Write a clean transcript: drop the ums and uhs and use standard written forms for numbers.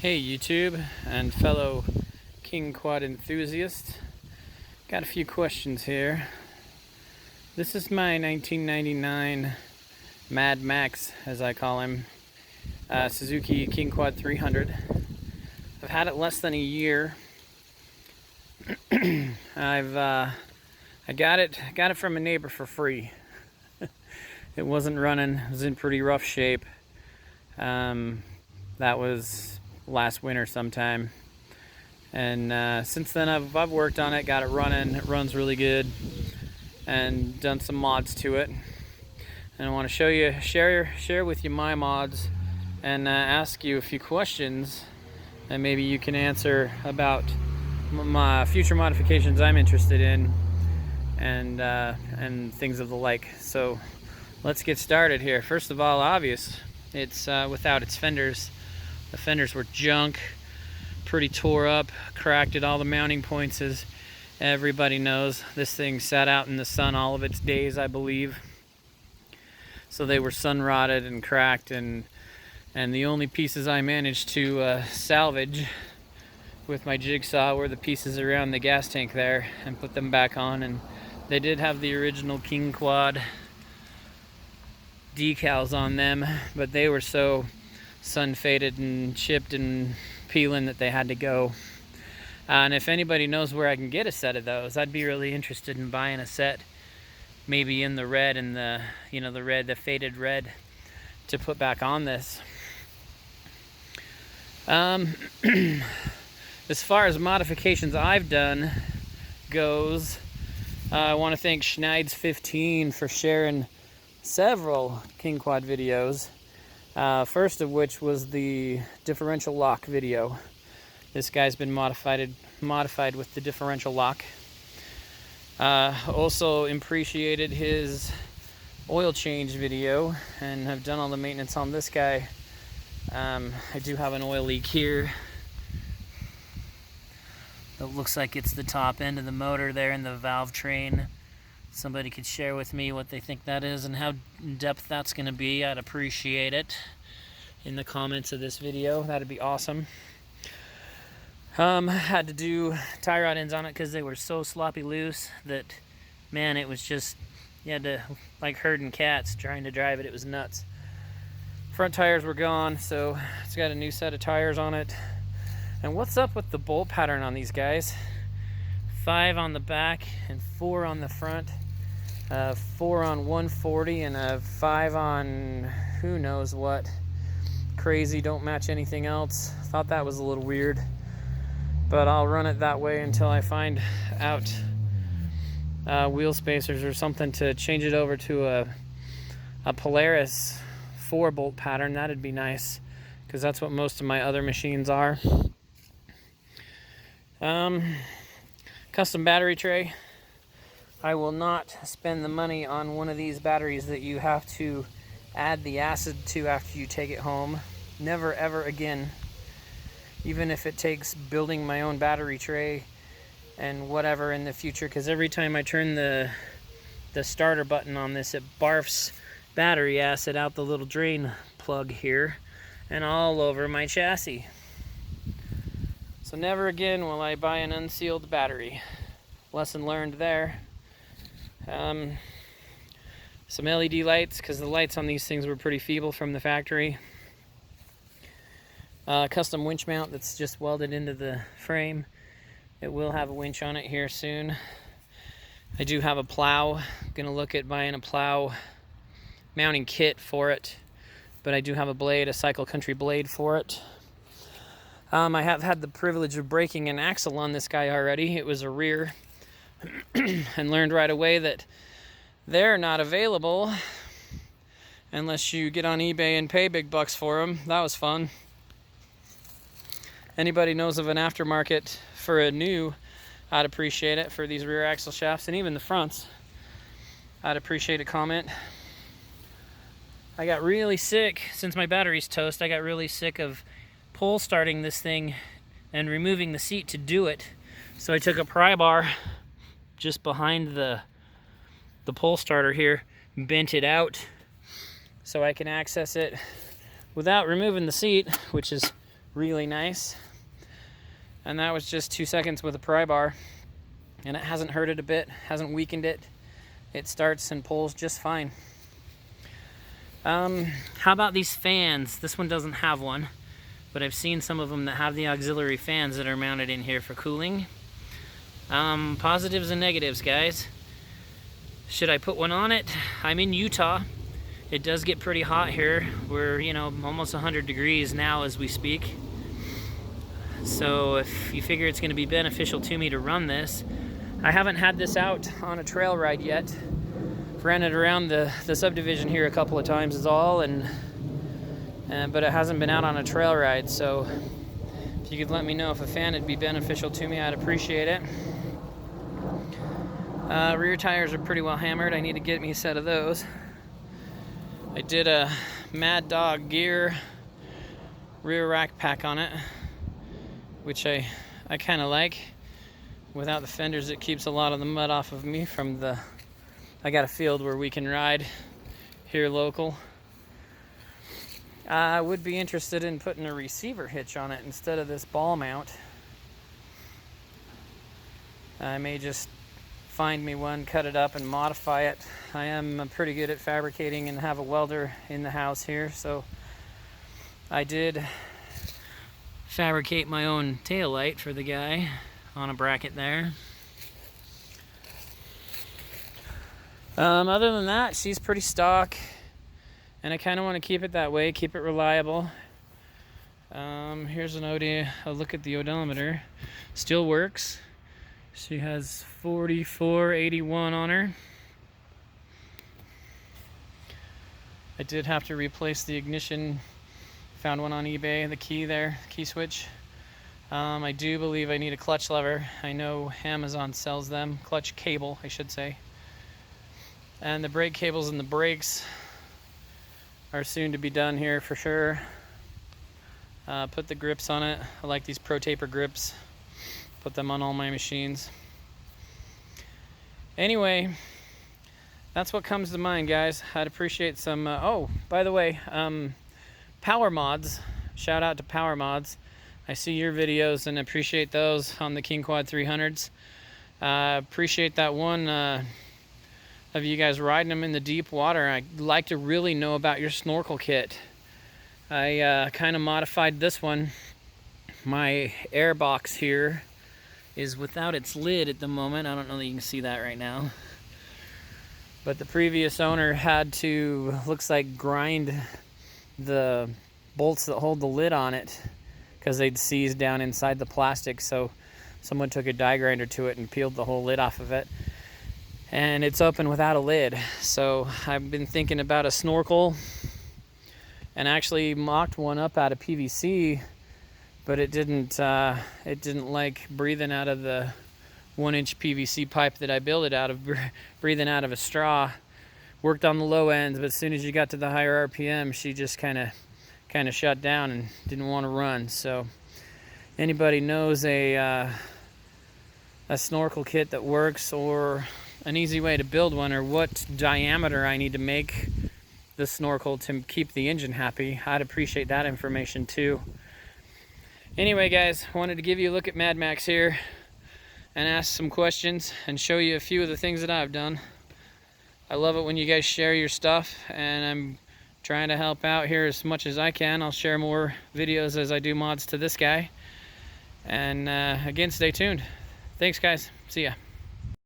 Hey YouTube and fellow King Quad enthusiasts. Got a few questions here. This is my 1999 Mad Max, as I call him, Suzuki King Quad 300. I've had it less than a year. I got it from a neighbor for free. It wasn't running. It was in pretty rough shape. That was last winter sometime, and since then I've worked on it, got it running. It runs really good, and done some mods to it. And I want to share with you my mods, and ask you a few questions, and maybe you can answer about my future modifications I'm interested in, and things of the like. So let's get started here. First of all, obvious, it's without its fenders. The fenders were junk, pretty tore up, cracked at all the mounting points, as everybody knows. This thing sat out in the sun all of its days, I believe. So they were sun rotted and cracked, and the only pieces I managed to salvage with my jigsaw were the pieces around the gas tank there, and put them back on. And they did have the original King Quad decals on them, but they were so sun faded and chipped and peeling that they had to go. And if anybody knows where I can get a set of those, I'd be really interested in buying a set, maybe in the red, and the faded red, to put back on this. As far as modifications I've done goes, I want to thank Schneid's15 for sharing several King Quad videos. First of which was the differential lock video. This guy's been modified with the differential lock. Also appreciated his oil change video, and have done all the maintenance on this guy. I do have an oil leak here. It looks like it's the top end of the motor there in the valve train. Somebody could share with me what they think that is and how in depth that's going to be. I'd appreciate it in the comments of this video. That'd be awesome. Had to do tie rod ends on it because they were so sloppy loose that, man, it was just, you had to, like herding cats trying to drive it. It was nuts. Front tires were gone, so it's got a new set of tires on it. And what's up with the bolt pattern on these guys? 5 on the back and 4 on the front. 4 on 140 and a 5 on who knows what. Crazy, don't match anything else. Thought that was a little weird, but I'll run it that way until I find out wheel spacers or something to change it over to a Polaris 4 bolt pattern. That'd be nice, because that's what most of my other machines are. Custom battery tray. I will not spend the money on one of these batteries that you have to add the acid to after you take it home. Never ever again. Even if it takes building my own battery tray and whatever in the future, because every time I turn the starter button on this, it barfs battery acid out the little drain plug here and all over my chassis. So never again will I buy an unsealed battery. Lesson learned there. Some LED lights, because the lights on these things were pretty feeble from the factory. Custom winch mount that's just welded into the frame. It will have a winch on it here soon. I do have a plow. I'm gonna look at buying a plow mounting kit for it, but I do have a blade, a Cycle Country blade for it. I have had the privilege of breaking an axle on this guy already. It was a rear, and learned right away that they're not available unless you get on eBay and pay big bucks for them. That was fun. Anybody knows of an aftermarket for a new, I'd appreciate it, for these rear axle shafts, and even the fronts. I'd appreciate a comment. I got really sick, since my battery's toast, I got really sick of pull starting this thing and removing the seat to do it. So I took a pry bar just behind the pull starter here, bent it out so I can access it without removing the seat, which is really nice. And that was just 2 seconds with a pry bar, and it hasn't hurt it a bit, hasn't weakened it. It starts and pulls just fine. How about these fans? This one doesn't have one, but I've seen some of them that have the auxiliary fans that are mounted in here for cooling. Positives and negatives, guys. Should I put one on it? I'm in Utah. It does get pretty hot here. We're, you know, almost 100 degrees now as we speak. So if you figure it's going to be beneficial to me to run this, I haven't had this out on a trail ride yet. Ran it around the subdivision here a couple of times is all, but it hasn't been out on a trail ride. So if you could let me know if a fan would be beneficial to me, I'd appreciate it. Rear tires are pretty well hammered. I need to get me a set of those. I did a Mad Dog Gear rear rack pack on it, which I kind of like. Without the fenders, it keeps a lot of the mud off of me from the... I got a field where we can ride here local. I would be interested in putting a receiver hitch on it instead of this ball mount. I may just find me one, cut it up and modify it. I am pretty good at fabricating and have a welder in the house here, so I did fabricate my own tail light for the guy on a bracket there. Other than that, she's pretty stock, and I kind of want to keep it that way, keep it reliable. Here's a look at the odometer. Still works. She has 4481 on her. I did have to replace the ignition. Found one on eBay, the key there, key switch. I do believe I need a clutch lever. I know Amazon sells them. Clutch cable, I should say. And the brake cables and the brakes are soon to be done here for sure. Put the grips on it. I like these Pro Taper grips. Put them on all my machines. Anyway, that's what comes to mind, guys. I'd appreciate some... oh, by the way, Power Mods. Shout out to Power Mods. I see your videos and appreciate those on the King Quad 300s. Appreciate that one of you guys riding them in the deep water. I'd like to really know about your Snorkel Kit. I kind of modified this one. My air box here is without its lid at the moment. I don't know that you can see that right now. But the previous owner had to, looks like, grind the bolts that hold the lid on it because they'd seized down inside the plastic. So someone took a die grinder to it and peeled the whole lid off of it. And it's open without a lid. So I've been thinking about a snorkel and actually mocked one up out of PVC, but it didn't like breathing out of the 1-inch PVC pipe that I built it out of, breathing out of a straw. Worked on the low ends, but as soon as you got to the higher RPM, she just kind of shut down and didn't want to run. So anybody knows a snorkel kit that works, or an easy way to build one, or what diameter I need to make the snorkel to keep the engine happy, I'd appreciate that information too. Anyway, guys, wanted to give you a look at Mad Max here and ask some questions and show you a few of the things that I've done. I love it when you guys share your stuff, and I'm trying to help out here as much as I can. I'll share more videos as I do mods to this guy. And again, stay tuned. Thanks, guys. See ya.